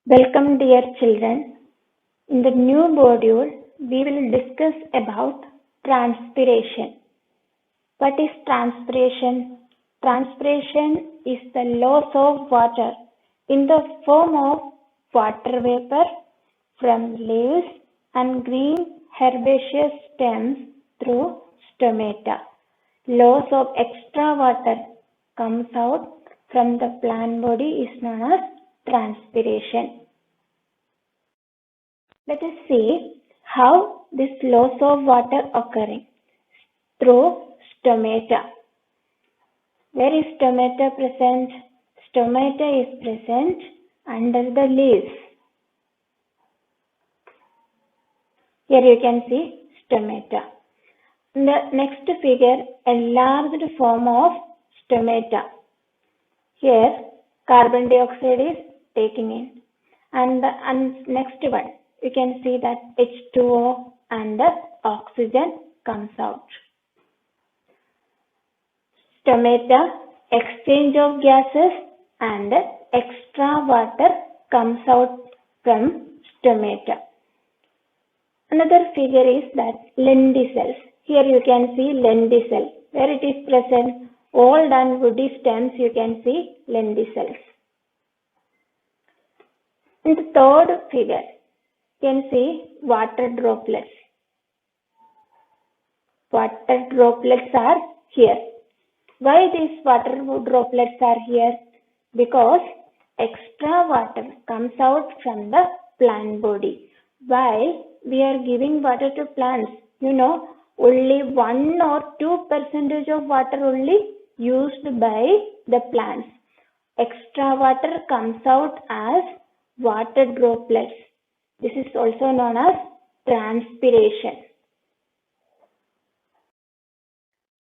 Welcome, dear children. In the new module, we will discuss about transpiration. What is transpiration? Transpiration is the loss of water in the form of water vapor from leaves and green herbaceous stems through stomata. Loss of extra water comes out from the plant body is known as transpiration. Let us see how this loss of water occurring through stomata. Where is stomata present? Stomata is present under the leaves. Here you can see stomata. In the next figure, enlarged form of stomata. Here carbon dioxide is taking in, and next one you can see that H2O and the oxygen comes out. Stomata, exchange of gases and extra water comes out from stomata. Another figure is that lenticels. Here you can see lenticel. Where it is present, old and woody stems, you can see lenticels. In the third figure, you can see water droplets. Water droplets are here. Why these water droplets are here? Because extra water comes out from the plant body. While we are giving water to plants, only 1 or 2% of water only used by the plants. Extra water comes out as water droplets. This is also known as transpiration.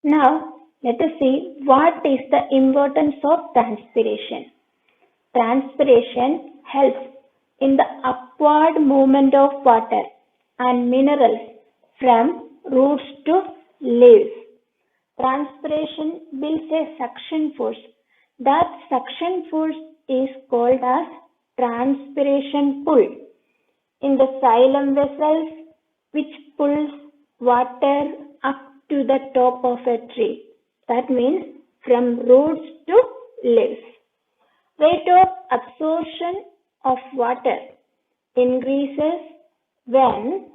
Now, let us see what is the importance of transpiration. Transpiration helps in the upward movement of water and minerals from roots to leaves. Transpiration builds a suction force. That suction force is called as transpiration pull in the xylem vessels, which pulls water up to the top of a tree. That means from roots to leaves. Rate of absorption of water increases when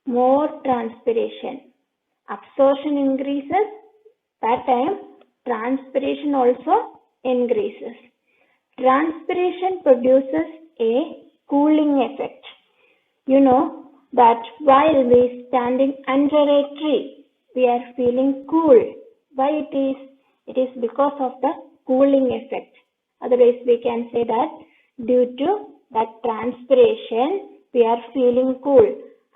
more transpiration. Absorption increases, that time transpiration also increases. Transpiration produces a cooling effect. You know that while we standing under a tree, we are feeling cool. Why it is? It is because of the cooling effect. Otherwise, we can say that due to that transpiration, we are feeling cool.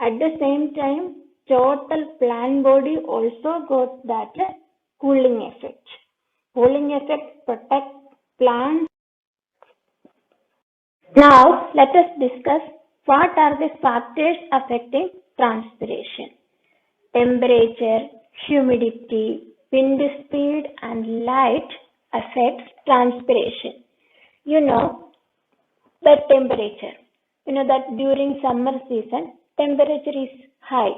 At the same time, total plant body also got that cooling effect. Cooling effect protects plants. Now, let us discuss what are the factors affecting transpiration. Temperature, humidity, wind speed and light affects transpiration. The temperature. That during summer season, temperature is high.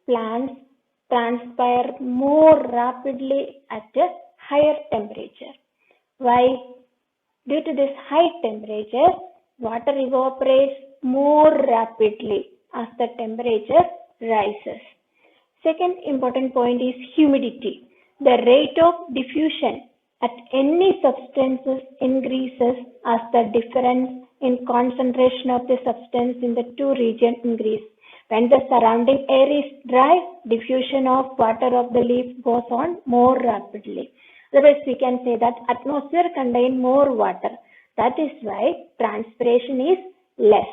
Plants transpire more rapidly at a higher temperature. Why? Due to this high temperature, water evaporates more rapidly as the temperature rises. Second important point is humidity. The rate of diffusion at any substances increases as the difference in concentration of the substance in the two regions increase. When the surrounding air is dry, diffusion of water of the leaf goes on more rapidly. Otherwise, we can say that atmosphere contains more water. That is why transpiration is less.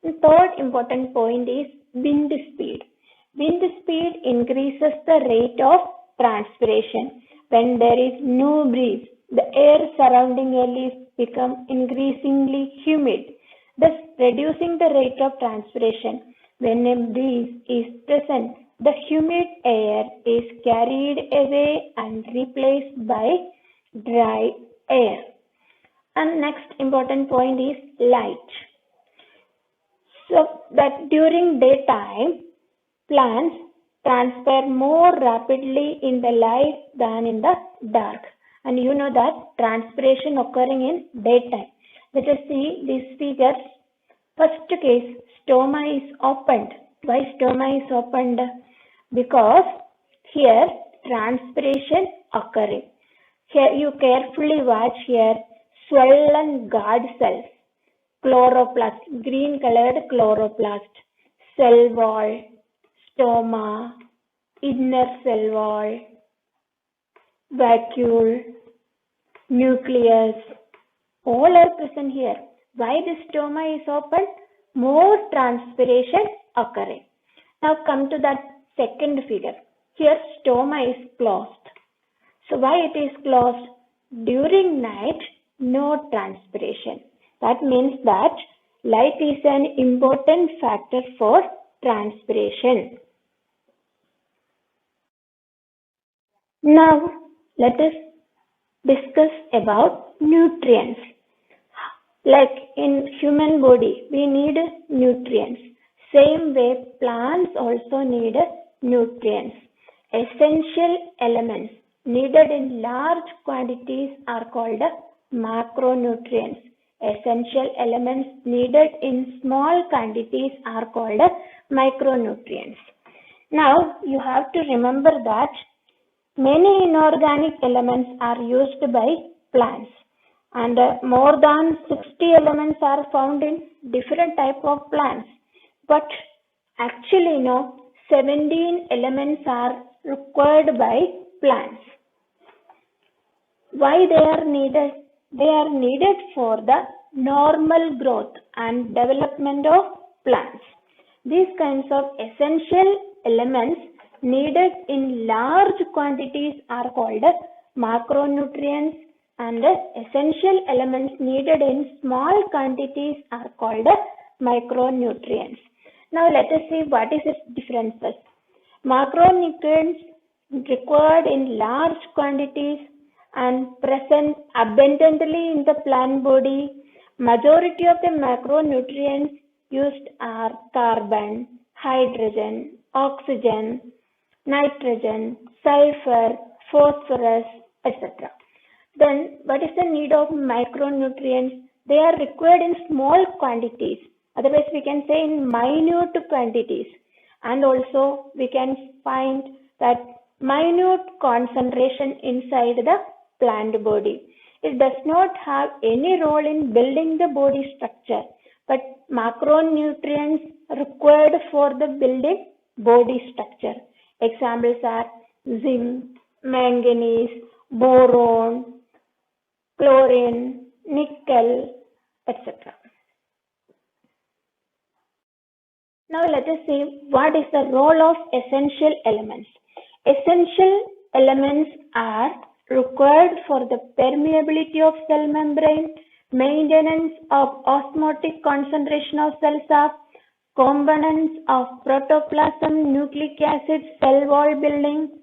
The third important point is wind speed. Wind speed increases the rate of transpiration. When there is no breeze, the air surrounding a leaf becomes increasingly humid, thus reducing the rate of transpiration. When a breeze is present, the humid air is carried away and replaced by dry air. And next important point is light. So that during daytime, plants transpire more rapidly in the light than in the dark. And you know that transpiration occurring in daytime. Let us see these figures. First case, stoma is opened. Why stoma is opened? Because here transpiration occurring. Here you carefully watch here, swollen guard cells, chloroplast, green colored chloroplast, cell wall, stoma, inner cell wall, vacuole, nucleus, all are present here. Why the stoma is open? More transpiration occurring. Now come to that second figure. Here stoma is closed. So why it is closed? During night, no transpiration. That means that light is an important factor for transpiration. Now let us discuss about nutrients. Like in human body, we need nutrients. Same way, plants also need nutrients. Essential elements needed in large quantities are called macronutrients. Essential elements needed in small quantities are called micronutrients. Now, you have to remember that many inorganic elements are used by plants, and more than 60 elements are found in different type of plants. But actually, 17 elements are required by plants. Why they are needed? They are needed for the normal growth and development of plants. These kinds of essential elements needed in large quantities are called macronutrients, and essential elements needed in small quantities are called micronutrients. Now let us see what is its differences. Macronutrients required in large quantities and present abundantly in the plant body. Majority of the macronutrients used are carbon, hydrogen, oxygen, nitrogen, sulfur, phosphorus, etc. Then what is the need of micronutrients? They are required in small quantities. Otherwise we can say in minute quantities. And also we can find that minute concentration inside the plant body. It does not have any role in building the body structure, but macronutrients required for the building body structure. Examples are zinc, manganese, boron, chlorine, nickel, etc. Now let us see what is the role of essential elements. Essential elements are required for the permeability of cell membrane, maintenance of osmotic concentration of cells, components of protoplasm, nucleic acid, cell wall building,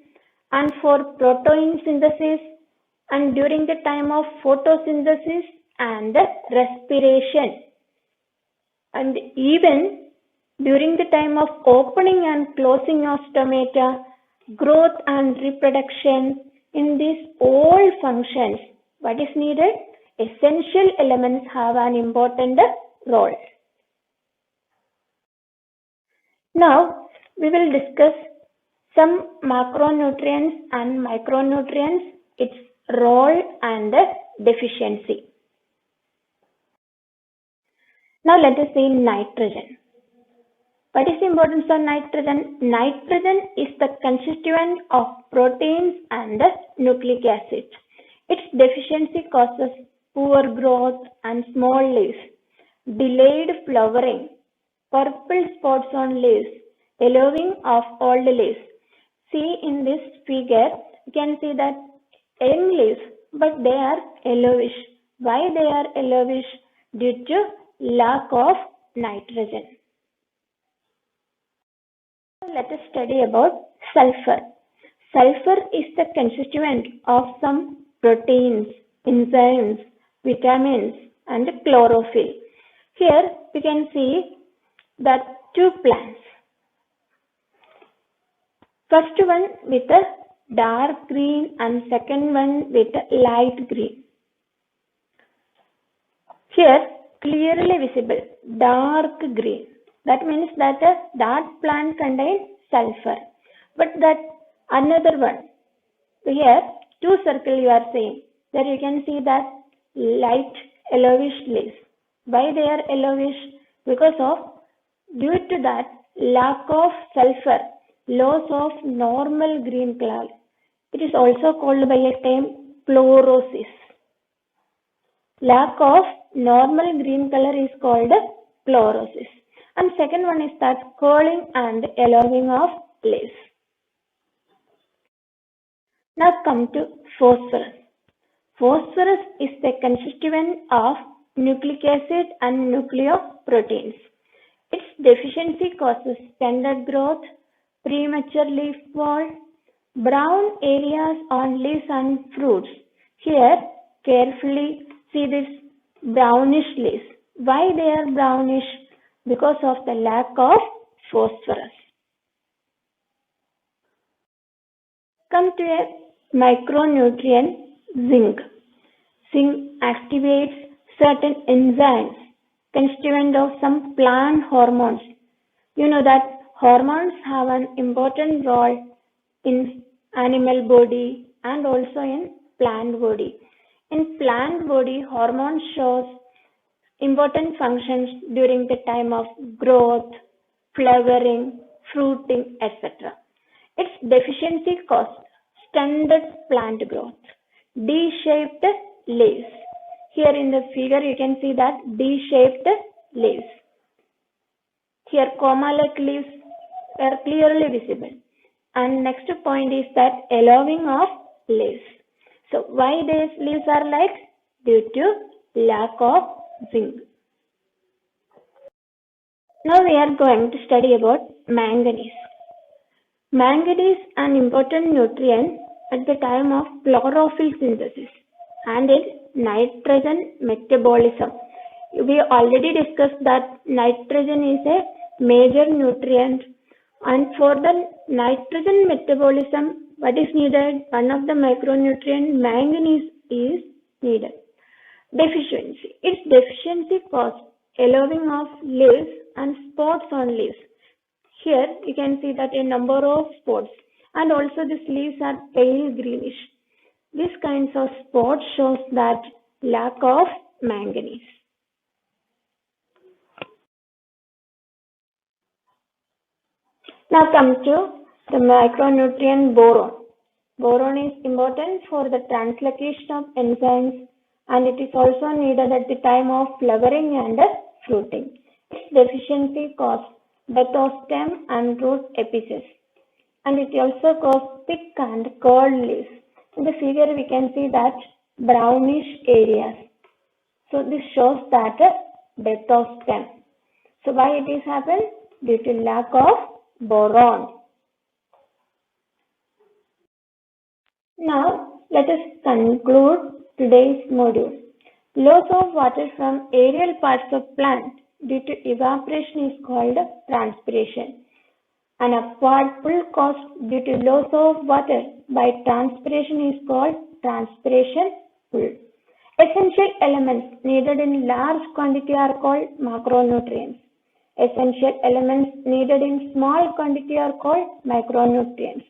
and for protein synthesis, and during the time of photosynthesis and respiration, and even during the time of opening and closing of stomata, growth and reproduction. In these all functions, what is needed? Essential elements have an important role. Now, we will discuss some macronutrients and micronutrients, its role and deficiency. Now, let us see nitrogen. What is the importance of nitrogen? Nitrogen is the constituent of proteins and nucleic acid. Its deficiency causes poor growth and small leaves, delayed flowering, purple spots on leaves, yellowing of old leaves. See in this figure, you can see that young leaves, but they are yellowish. Why they are yellowish? Due to lack of nitrogen. Let us study about sulfur. Sulfur is the constituent of some proteins, enzymes, vitamins, and chlorophyll. Here we can see the two plants. First one with a dark green and second one with a light green. Here clearly visible dark green. That means that that plant contains sulfur. But that another one, here two circle you are seeing. There you can see that light yellowish leaves. Why they are yellowish? Because of due to that lack of sulfur, loss of normal green color. It is also called by a term chlorosis. Lack of normal green color is called chlorosis. And second one is that curling and yellowing of leaves. Now come to phosphorus. Phosphorus is the constituent of nucleic acid and nucleoproteins. Its deficiency causes stunted growth, premature leaf fall, brown areas on leaves and fruits. Here, carefully see this brownish leaves. Why they are brownish? Because of the lack of phosphorus. Come to a micronutrient, zinc. Zinc activates certain enzymes constituent of some plant hormones. You know that hormones have an important role in animal body and also in plant body. In plant body, hormones shows important functions during the time of growth, flowering, fruiting, etc. Its deficiency causes stunted plant growth, D-shaped leaves. Here in the figure you can see that D-shaped leaves. Here coma-like leaves are clearly visible. And next point is that yellowing of leaves. So why these leaves are like? Due to lack of zinc. Now we are going to study about manganese. Manganese is an important nutrient at the time of chlorophyll synthesis and in nitrogen metabolism. We already discussed that nitrogen is a major nutrient, and for the nitrogen metabolism, what is needed? One of the micronutrient manganese is needed. Deficiency. Its deficiency causes yellowing of leaves and spots on leaves. Here you can see that a number of spots, and also these leaves are pale greenish. These kinds of spots shows that lack of manganese. Now come to the micronutrient boron. Boron is important for the translocation of enzymes, and it is also needed at the time of flowering and fruiting. Its deficiency causes death of stem and root apices, and it also causes thick and curled leaves. In the figure we can see that brownish areas. So this shows that death of stem. So why it is happened? Due to lack of boron. Now let us conclude today's module. Loss of water from aerial parts of plant due to evaporation is called transpiration. An upward pull caused due to loss of water by transpiration is called transpiration pull. Essential elements needed in large quantity are called macronutrients. Essential elements needed in small quantity are called micronutrients.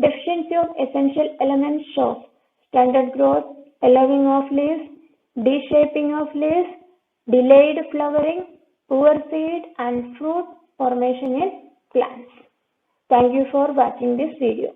Deficiency of essential elements shows stunted growth, yellowing of leaves, D-shaping of leaves, delayed flowering, poor seed and fruit formation in plants. Thank you for watching this video.